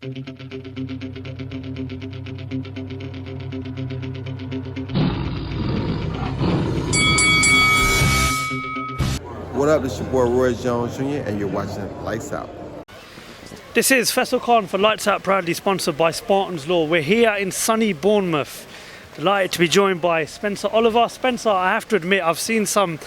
What up, this your boy Roy Jones Jr. and you're watching Lights Out. This is Faisal Khan for Lights Out, proudly sponsored by Spartans Law. We're here in sunny Bournemouth. Delighted to be joined by Spencer Oliver. Spencer, I have to admit, I've seen some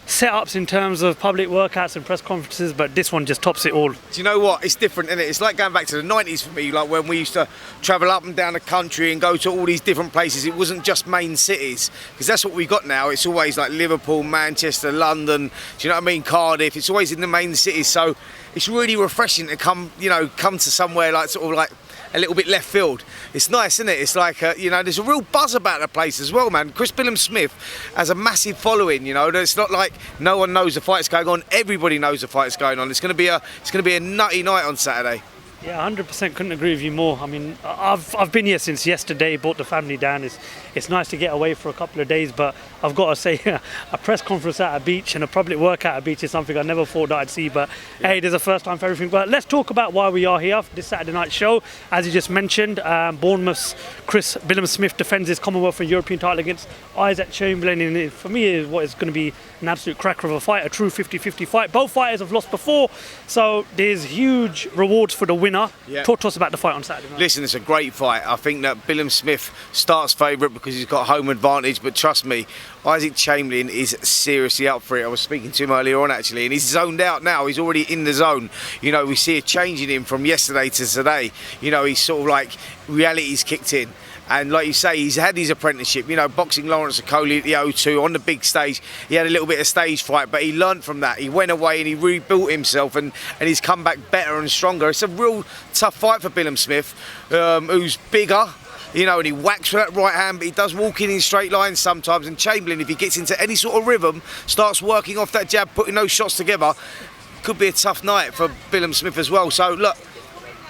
setups in terms of public workouts and press conferences, but this one just tops it all. Do you know what? It's different, isn't it? It's like going back to the 90s for me, like when we used to travel up and down the country and go to all these different places. It wasn't just main cities, because that's what we got now. It's always like Liverpool, Manchester, London, do you know what I mean? Cardiff. It's always in the main cities, so it's really refreshing to come to somewhere like sort of like a little bit left field. It's nice, isn't it? It's like, there's a real buzz about the place as well, man. Chris Billam-Smith has a massive following, It's not like no one knows the fight's going on. Everybody knows the fight's going on. It's going to be a nutty night on Saturday. Yeah, 100% couldn't agree with you more. I mean, I've been here since yesterday, brought the family down. It's nice to get away for a couple of days, but I've got to say, a press conference at a beach and a public workout at a beach is something I never thought that I'd see, but hey, there's a first time for everything. But let's talk about why we are here for this Saturday night show. As you just mentioned, Bournemouth's Chris Billam-Smith defends his Commonwealth and European title against Isaac Chamberlain in, for me, is what is going to be an absolute cracker of a fight, a true 50-50 fight. Both fighters have lost before, so there's huge rewards for the winner. Yeah. Talk to us about the fight on Saturday night. Listen, it's a great fight. I think that Billam-Smith starts favourite because he's got home advantage, but trust me, Isaac Chamberlain is seriously up for it. I was speaking to him earlier on actually, and he's zoned out now. He's already in the zone. We see a change in him from yesterday to today. He's sort of like reality's kicked in. And like you say, he's had his apprenticeship, boxing Lawrence Okoli at the O2 on the big stage. He had a little bit of stage fright, but he learned from that. He went away and he rebuilt himself, and he's come back better and stronger. It's a real tough fight for Billam-Smith, who's bigger, and he whacks with that right hand, but he does walk in straight lines sometimes. And Chamberlain, if he gets into any sort of rhythm, starts working off that jab, putting those shots together, could be a tough night for Billam-Smith as well. So look,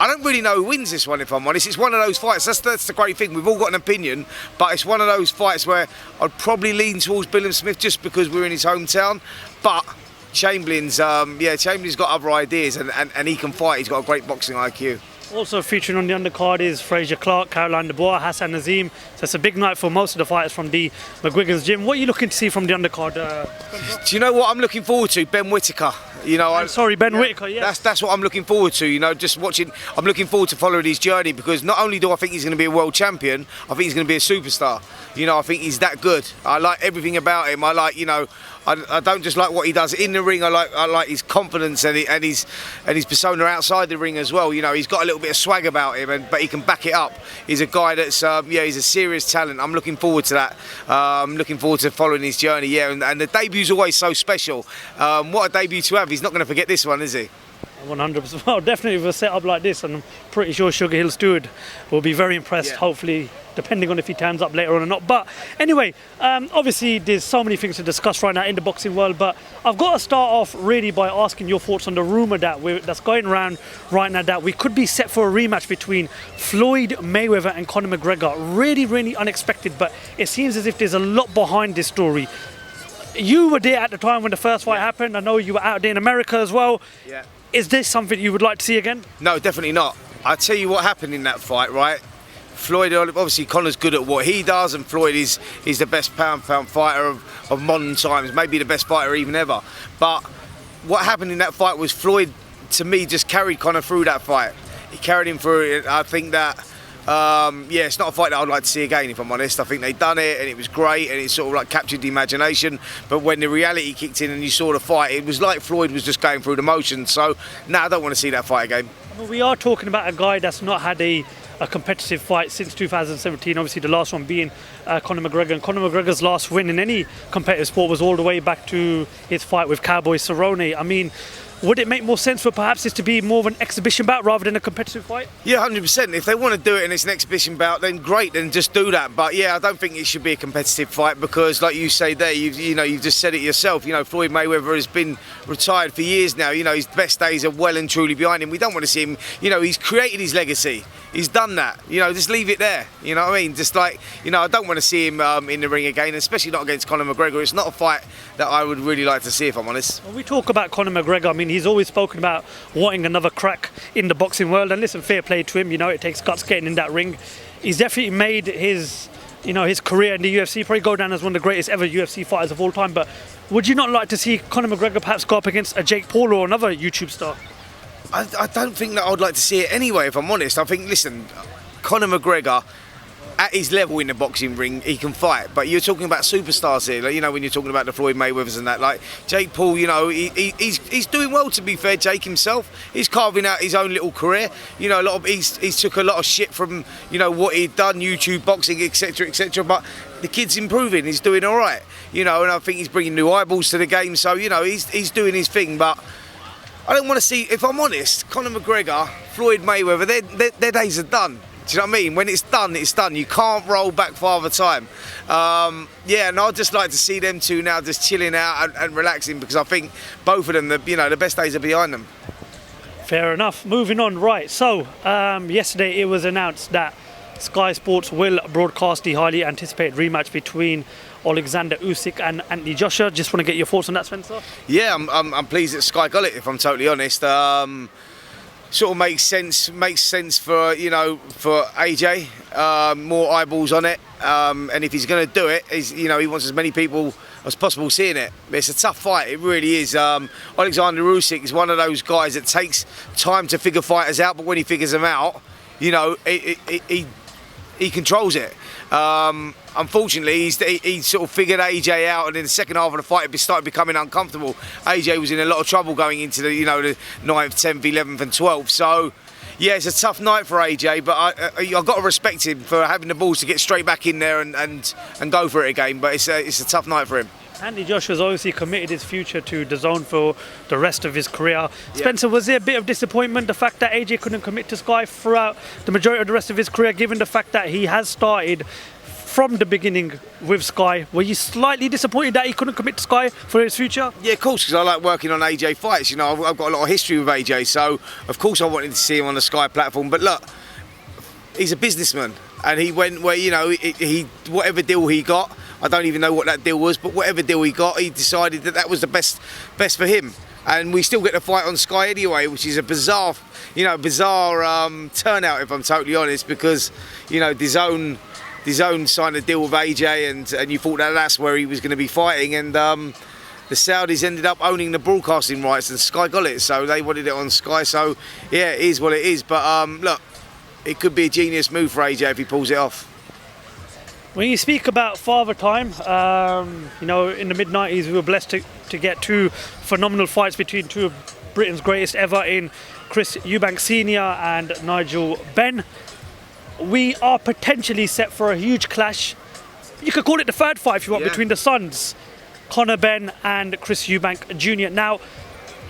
I don't really know who wins this one, if I'm honest. It's one of those fights. That's the great thing. We've all got an opinion, but it's one of those fights where I'd probably lean towards Billam-Smith just because we're in his hometown. But Chamberlain's got other ideas and he can fight. He's got a great boxing IQ. Also featuring on the undercard is Fraser Clark, Caroline Dubois, Hassan Nazim. So it's a big night for most of the fighters from the McGregors Gym. What are you looking to see from the undercard? Do you know what I'm looking forward to? Benn Whitaker. Ben Whitaker, yes. That's what I'm looking forward to, just watching. I'm looking forward to following his journey, because not only do I think he's going to be a world champion, I think he's going to be a superstar. I think he's that good. I like everything about him. I like, I don't just like what he does in the ring. I like his confidence and his persona outside the ring as well. He's got a little bit of swag about him, but he can back it up. He's a guy that's he's a serious talent. I'm looking forward to that. I'm looking forward to following his journey. And the debut's always so special. What a debut to have. He's not going to forget this one, is he? 100%. Well, definitely with a setup like this, and I'm pretty sure Sugar Hill Stewart will be very impressed, hopefully, depending on if he turns up later on or not. But anyway, obviously there's so many things to discuss right now in the boxing world, but I've got to start off really by asking your thoughts on the rumour that's going around right now that we could be set for a rematch between Floyd Mayweather and Conor McGregor. Really, really unexpected, but it seems as if there's a lot behind this story. You were there at the time when the first fight happened. I know you were out there in America as well. Yeah. Is this something you would like to see again? No, definitely not. I'll tell you what happened in that fight, right? Floyd, obviously Conor's good at what he does, and Floyd is the best pound-for-pound fighter of modern times, maybe the best fighter even ever. But what happened in that fight was Floyd, to me, just carried Conor through that fight. He carried him through it. I think that, it's not a fight that I'd like to see again, if I'm honest. I think they'd done it and it was great and it sort of like captured the imagination. But when the reality kicked in and you saw the fight, it was like Floyd was just going through the motions. So, I don't want to see that fight again. Well, we are talking about a guy that's not had a competitive fight since 2017, obviously the last one being Conor McGregor. And Conor McGregor's last win in any competitive sport was all the way back to his fight with Cowboy Cerrone. I mean, would it make more sense for perhaps this to be more of an exhibition bout rather than a competitive fight? Yeah, 100%. If they want to do it and it's an exhibition bout, then great, then just do that. But yeah, I don't think it should be a competitive fight because, like you say there, you've just said it yourself. Floyd Mayweather has been retired for years now. His best days are well and truly behind him. We don't want to see him. He's created his legacy. He's done that. Just leave it there. You know what I mean? Just like, I don't want to see him in the ring again, especially not against Conor McGregor. It's not a fight that I would really like to see, if I'm honest. When we talk about Conor McGregor, I mean, he's always spoken about wanting another crack in the boxing world. And listen, fair play to him. You know, it takes guts getting in that ring. He's definitely made his career in the UFC. Probably go down as one of the greatest ever UFC fighters of all time. But would you not like to see Conor McGregor perhaps go up against a Jake Paul or another YouTube star? I don't think that I'd like to see it anyway, if I'm honest. I think, listen, Conor McGregor, at his level in the boxing ring, he can fight. But you're talking about superstars here, like, you know, when you're talking about the Floyd Mayweathers and that. Like Jake Paul, you know, he's doing well, to be fair. Jake himself, he's carving out his own little career. You know, he's took a lot of shit from, you know, what he'd done, YouTube, boxing, etc., etc. But the kid's improving. He's doing all right. You know, and I think he's bringing new eyeballs to the game. So, you know, he's doing his thing. But I don't want to see, if I'm honest, Conor McGregor, Floyd Mayweather, their days are done. Do you know what I mean? When it's done, it's done. You can't roll back Father Time. Yeah, and I'd just like to see them two now just chilling out and relaxing, because I think both of them, the best days are behind them. Fair enough. Moving on, right. So, yesterday it was announced that Sky Sports will broadcast the highly anticipated rematch between Alexander Usyk and Anthony Joshua. Just want to get your thoughts on that, Spencer? Yeah, I'm pleased that Sky got it, if I'm totally honest. Sort of makes sense for AJ, more eyeballs on it, and if he's going to do it, he wants as many people as possible seeing it. It's a tough fight, it really is. Alexander Usyk is one of those guys that takes time to figure fighters out, but when he figures them out, you know, he controls it. Unfortunately, he sort of figured AJ out, and in the second half of the fight, it started becoming uncomfortable. AJ was in a lot of trouble going into the 9th, 10th, 11th, and 12th. So, yeah, it's a tough night for AJ, but I've got to respect him for having the balls to get straight back in there and go for it again. But it's a tough night for him. Anthony Joshua's obviously committed his future to the zone for the rest of his career. Spencer, was there a bit of disappointment, the fact that AJ couldn't commit to Sky throughout the majority of the rest of his career, given the fact that he has started from the beginning with Sky? Were you slightly disappointed that he couldn't commit to Sky for his future? Yeah, of course, because I like working on AJ fights. You know, I've got a lot of history with AJ, so of course I wanted to see him on the Sky platform. But look, he's a businessman, and he went where, you know, he whatever deal he got, I don't even know what that deal was, but whatever deal he got, he decided that was the best for him. And we still get the fight on Sky anyway, which is a bizarre turnout, if I'm totally honest, because, you know, DAZN signed a deal with AJ, and you thought that's where he was going to be fighting, and the Saudis ended up owning the broadcasting rights, and Sky got it, so they wanted it on Sky. So yeah, it is what it is. But look, it could be a genius move for AJ if he pulls it off. When you speak about Father Time, you know, in the mid-90s we were blessed to get two phenomenal fights between two of Britain's greatest ever in Chris Eubank Sr. and Nigel Benn. We are potentially set for a huge clash. You could call it the third fight if you want, between the sons, Conor Benn and Chris Eubank Jr. Now,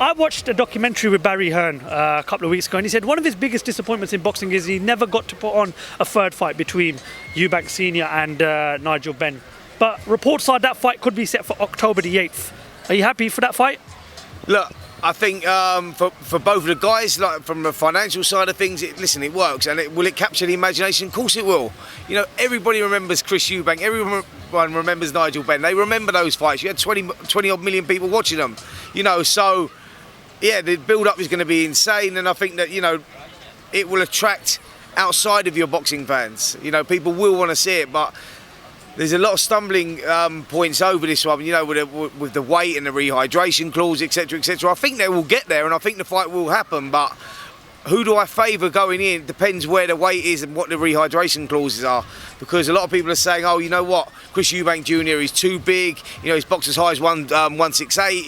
I watched a documentary with Barry Hearn a couple of weeks ago, and he said one of his biggest disappointments in boxing is he never got to put on a third fight between Eubank Sr. and Nigel Benn. But reports are that fight could be set for October the 8th. Are you happy for that fight? Look, I think for both of the guys, like from the financial side of things, it works. And will it capture the imagination? Of course it will. You know, everybody remembers Chris Eubank. Everyone remembers Nigel Benn. They remember those fights. You had 20 odd million people watching them. You know, so yeah, the build-up is going to be insane. And I think that, you know, it will attract outside of your boxing fans. You know, people will want to see it, but there's a lot of stumbling points over this one, you know, with the weight and the rehydration clause, etc., etc. I think they will get there, and I think the fight will happen, but who do I favour going in? Depends where the weight is and what the rehydration clauses are, because a lot of people are saying, oh, you know what, Chris Eubank Jr. is too big, you know, he's boxed as high as 168,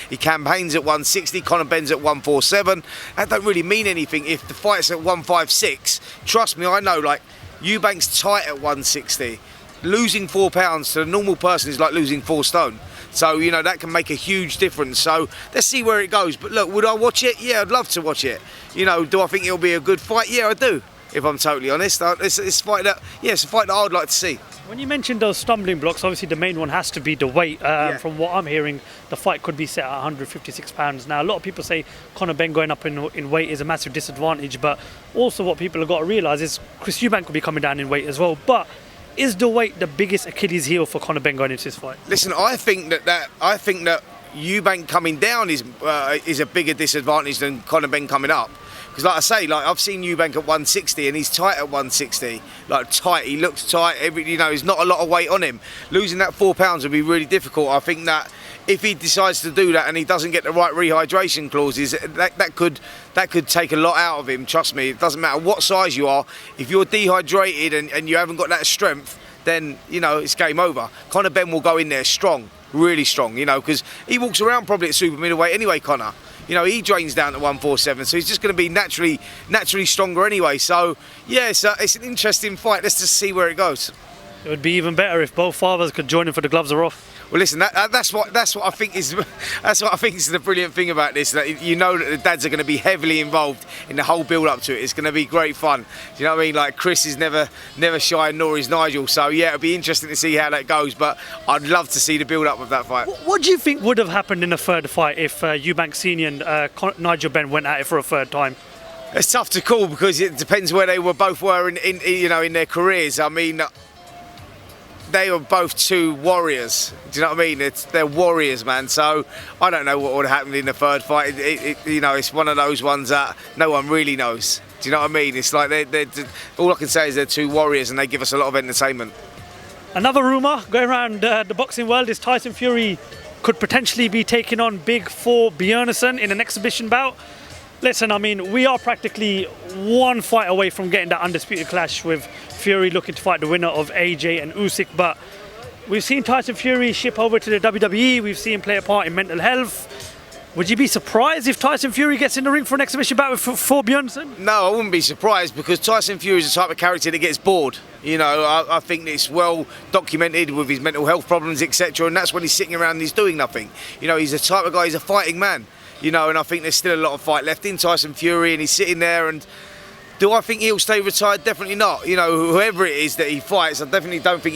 he campaigns at 160, Conor Benn's at 147. That don't really mean anything if the fight's at 156. Trust me, I know, like, Eubank's tight at 160. Losing 4 pounds to a normal person is like losing 4 stone. So, you know, that can make a huge difference. So, let's see where it goes. But look, would I watch it? Yeah, I'd love to watch it. You know, do I think it'll be a good fight? Yeah, I do, if I'm totally honest. It's a fight that I would like to see. When you mentioned those stumbling blocks, obviously the main one has to be the weight. From what I'm hearing, the fight could be set at 156 pounds. Now, a lot of people say Conor Benn going up in weight is a massive disadvantage, but also what people have got to realise is Chris Eubank could be coming down in weight as well. But is the weight the biggest Achilles heel for Conor Benn going into this fight? Listen, I think that Eubank coming down is a bigger disadvantage than Conor Benn coming up. Because like I say, like I've seen Eubank at 160 and he's tight at 160. Like tight, he looks tight. There's not a lot of weight on him. Losing that £4 would be really difficult. I think that if he decides to do that and he doesn't get the right rehydration clauses, that could take a lot out of him. Trust me, it doesn't matter what size you are. If you're dehydrated and you haven't got that strength, then it's game over. Conor Benn will go in there strong, really strong. Because he walks around probably at super middleweight anyway. Conor. He drains down to 147, so he's just going to be naturally stronger anyway. So, yeah, it's an interesting fight. Let's just see where it goes. It would be even better if both fathers could join him for the gloves are off. Well, listen, that's what I think is the brilliant thing about this. That that the dads are going to be heavily involved in the whole build-up to it. It's going to be great fun. Do you know what I mean? Like Chris is never shy, nor is Nigel. So yeah, it'll be interesting to see how that goes. But I'd love to see the build-up of that fight. What do you think would have happened in a third fight if Eubank Sr. and Nigel Benn went at it for a third time? It's tough to call because it depends where they both were in their careers. I mean, they were both two warriors. Do you know what I mean? They're warriors, man. So I don't know what would have happened in the third fight. It's one of those ones that no one really knows. Do you know what I mean? It's like they're all I can say is they're two warriors and they give us a lot of entertainment. Another rumour going around the boxing world is Tyson Fury could potentially be taking on Big Thor Bjornsson in an exhibition bout. Listen, I mean, we are practically one fight away from getting that undisputed clash with Fury looking to fight the winner of AJ and Usyk, but we've seen Tyson Fury ship over to the WWE, we've seen him play a part in mental health. Would you be surprised if Tyson Fury gets in the ring for an exhibition bout with Thor Bjornsson? No, I wouldn't be surprised because Tyson Fury is the type of character that gets bored. I think it's well documented with his mental health problems, etc. And that's when he's sitting around and he's doing nothing. He's the type of guy, he's a fighting man. And I think there's still a lot of fight left in Tyson Fury and he's sitting there. And do I think he'll stay retired? Definitely not. Whoever it is that he fights, I definitely don't think